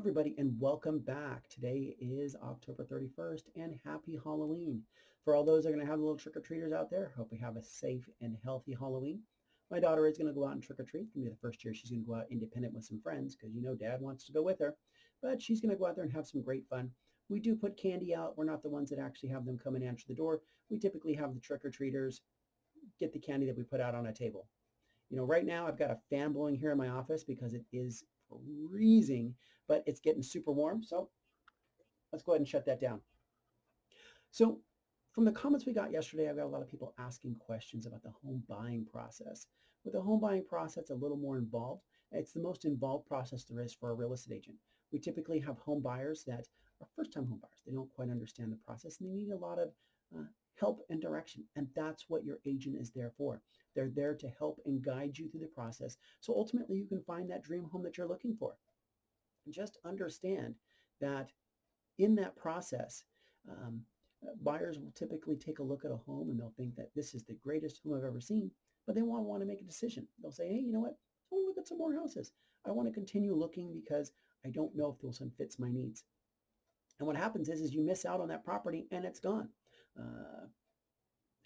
everybody, and welcome back. Today is October 31st, and happy Halloween. For all those that are going to have little trick-or-treaters out there, hope we have a safe and healthy Halloween. My daughter is going to go out and trick-or-treat. It's going to be the first year she's going to go out independent with some friends because, Dad wants to go with her. But she's going to go out there and have some great fun. We do put candy out. We're not the ones that actually have them come and answer the door. We typically have the trick-or-treaters get the candy that we put out on a table. Right now I've got a fan blowing here in my office because it is freezing, but it's getting super warm. So let's go ahead and shut that down. So from the comments we got yesterday, I've got a lot of people asking questions about the home buying process. With the home buying process, a little more involved. It's the most involved process there is for a real estate agent. We typically have home buyers that are first-time home buyers. They don't quite understand the process and they need a lot of help and direction. And that's what your agent is there for. They're there to help and guide you through the process. So ultimately you can find that dream home that you're looking for. And just understand that in that process, buyers will typically take a look at a home and they'll think that this is the greatest home I've ever seen, but they want to make a decision. They'll say, hey, you know what? I want to look at some more houses. I want to continue looking because I don't know if this one fits my needs. And what happens is you miss out on that property and it's gone.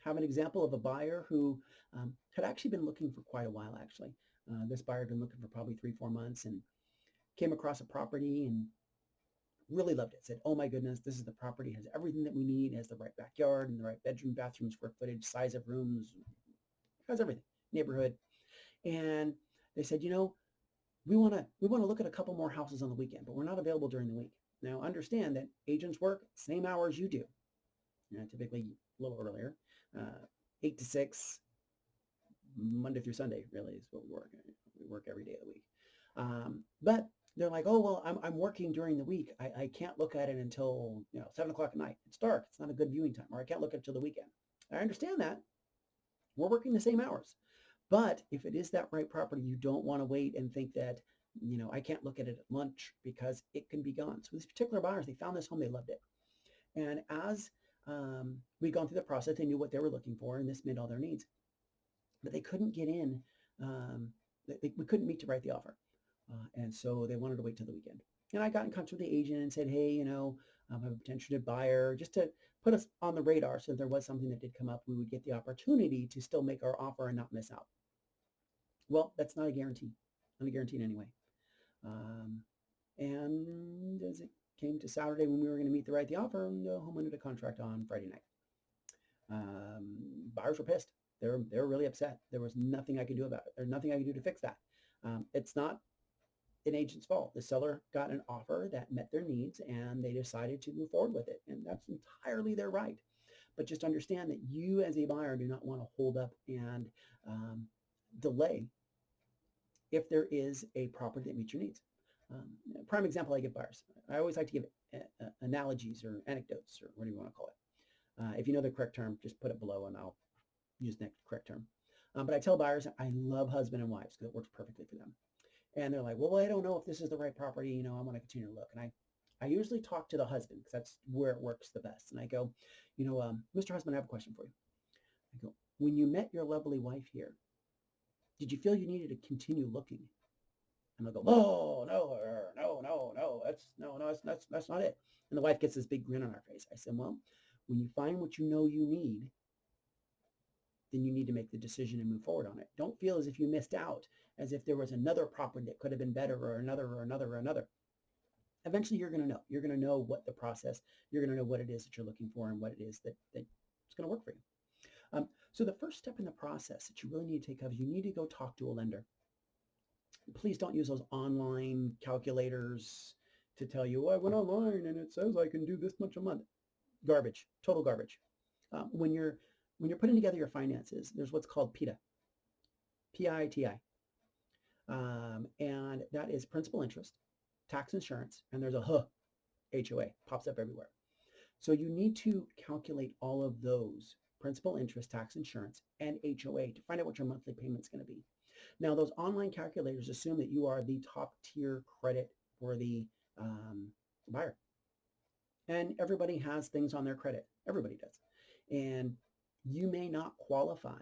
Have an example of a buyer who had actually been looking for quite a while, actually. This buyer had been looking for probably 3-4 months and came across a property and really loved it. Said, oh my goodness, this is the property, has everything that we need, has the right backyard and the right bedroom, bathroom, square footage, size of rooms, has everything, neighborhood. And they said, we want to look at a couple more houses on the weekend, but we're not available during the week. Now understand that agents work same hours you do, typically a little earlier, 8 to 6, Monday through Sunday really is what we work. We work every day of the week. But they're like, oh, well, I'm working during the week. I can't look at it until 7 o'clock at night. It's dark. It's not a good viewing time. Or I can't look at it till the weekend. I understand that. We're working the same hours. But if it is that right property, you don't want to wait and think that, I can't look at it at lunch because it can be gone. So these particular buyers, they found this home, they loved it. And as we'd gone through the process, they knew what they were looking for, and this met all their needs. But they couldn't get in. We couldn't meet to write the offer. And so they wanted to wait till the weekend. And I got in touch with the agent and said, hey, I have a potential buyer, just to put us on the radar. So if there was something that did come up, we would get the opportunity to still make our offer and not miss out. Well, that's not a guarantee. Not a guarantee in any way. And as it came to Saturday when we were going to meet to write the offer, the home went into contract on Friday night. Buyers were pissed. They were really upset. There was nothing I could do about it. There's nothing I could do to fix that. It's not an agent's fault. The seller got an offer that met their needs and they decided to move forward with it. And that's entirely their right. But just understand that you as a buyer do not want to hold up and delay if there is a property that meets your needs. Prime example I give buyers. I always like to give analogies or anecdotes or whatever you want to call it. If you know the correct term, just put it below and I'll use the correct term. But I tell buyers I love husband and wives because it works perfectly for them. And they're like, well, I don't know if this is the right property. I want to continue to look. And I usually talk to the husband because that's where it works the best. And I go, Mr. Husband, I have a question for you. I go, when you met your lovely wife here, did you feel you needed to continue looking? And they'll go, oh, no, that's not it. And the wife gets this big grin on her face. I said, well, when you find what you know you need, then you need to make the decision and move forward on it. Don't feel as if you missed out, as if there was another property that could have been better or another. Eventually you're going to know. You're going to know what the process, you're going to know what it is that you're looking for and what it is that's going to work for you. So the first step in the process that you really need to take is you need to go talk to a lender. Please don't use those online calculators to tell you, well, I went online and it says I can do this much a month. Garbage, total garbage. When you're putting together your finances, there's what's called PITA, P-I-T-I. And that is principal, interest, tax, insurance, and there's a HOA, pops up everywhere. So you need to calculate all of those, principal, interest, tax, insurance, and HOA, to find out what your monthly payment's going to be. Now, those online calculators assume that you are the top tier credit worthy buyer. And everybody has things on their credit. Everybody does. And you may not qualify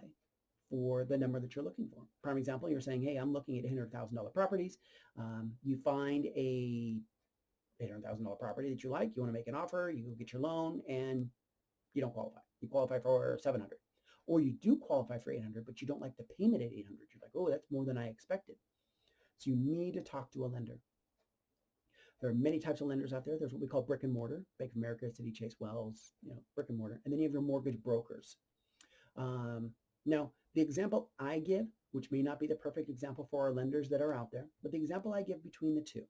for the number that you're looking for. Prime example, you're saying, hey, I'm looking at $100,000 properties. You find a $800,000 property that you like, you want to make an offer, you go get your loan, and you don't qualify. You qualify for 700, or you do qualify for 800, but you don't like the payment at 800. You're like, oh, that's more than I expected. So you need to talk to a lender. There are many types of lenders out there. There's what we call brick and mortar, Bank of America, Citi, Chase, Wells, brick and mortar. And then you have your mortgage brokers. Now, the example I give, which may not be the perfect example for our lenders that are out there, but the example I give between the two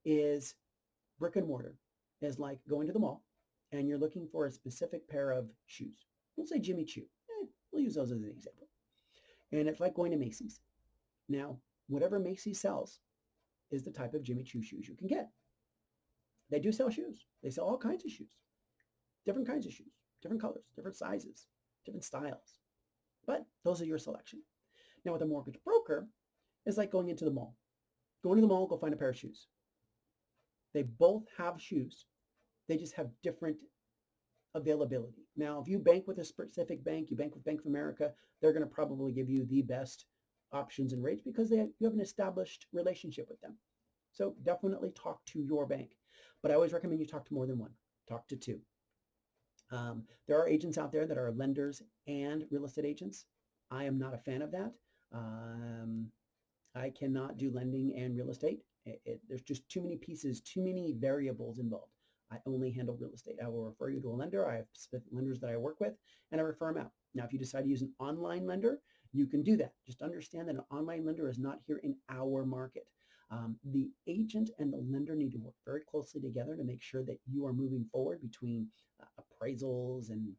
is brick and mortar is like going to the mall and you're looking for a specific pair of shoes. We'll say Jimmy Choo. We'll use those as an example. And it's like going to Macy's. Now, whatever Macy's sells is the type of Jimmy Choo shoes you can get. They do sell shoes. They sell all kinds of shoes, different kinds of shoes, different colors, different sizes, different styles. But those are your selection. Now, with a mortgage broker, it's like going into the mall. Go into the mall, go find a pair of shoes. They both have shoes. They just have different availability. Now, if you bank with a specific bank, you bank with Bank of America, they're going to probably give you the best options and rates because you have an established relationship with them. So definitely talk to your bank. But I always recommend you talk to more than one. Talk to two. There are agents out there that are lenders and real estate agents. I am not a fan of that. I cannot do lending and real estate. There's just too many pieces, too many variables involved. I only handle real estate. I will refer you to a lender. I have specific lenders that I work with, and I refer them out. Now, if you decide to use an online lender, you can do that. Just understand that an online lender is not here in our market. The agent and the lender need to work very closely together to make sure that you are moving forward between appraisals and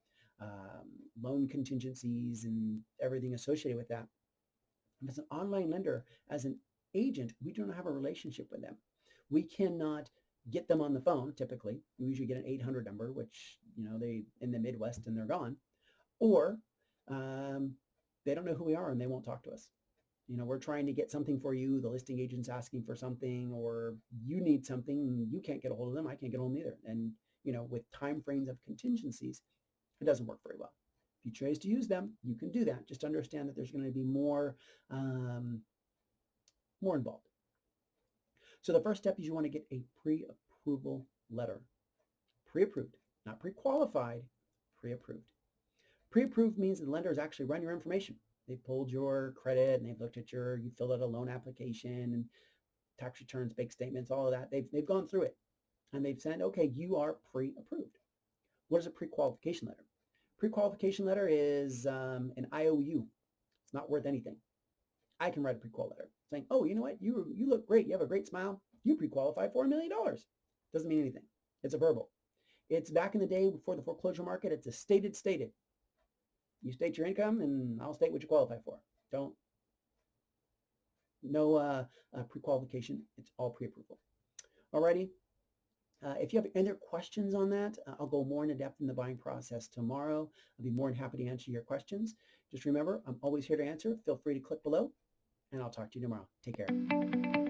loan contingencies and everything associated with that. If it's an online lender, as an agent, we do not have a relationship with them. We cannot get them on the phone. Typically, we usually get an 800 number, which they in the Midwest and they're gone, or they don't know who we are and they won't talk to us. We're trying to get something for you. The listing agent's asking for something, or you need something and you can't get a hold of them. I can't get a hold of them either. And with time frames of contingencies, it doesn't work very well. If you choose to use them, you can do that. Just understand that there's going to be more involved. So the first step is you want to get a pre-approval letter. Pre-approved, not pre-qualified, pre-approved. Pre-approved means the lender has actually run your information. They pulled your credit and they've looked at you filled out a loan application and tax returns, bank statements, all of that. They've gone through it and they've said, okay, you are pre-approved. What is a pre-qualification letter? Pre-qualification letter is an IOU. It's not worth anything. I can write a pre-qual letter saying, oh, you know what? You look great. You have a great smile. You pre-qualify for $1 million. Doesn't mean anything. It's a verbal. It's back in the day before the foreclosure market. It's a stated. You state your income and I'll state what you qualify for. No pre-qualification. It's all pre-approval. Alrighty. If you have any other questions on that, I'll go more into depth in the buying process tomorrow. I'll be more than happy to answer your questions. Just remember, I'm always here to answer. Feel free to click below, and I'll talk to you tomorrow. Take care.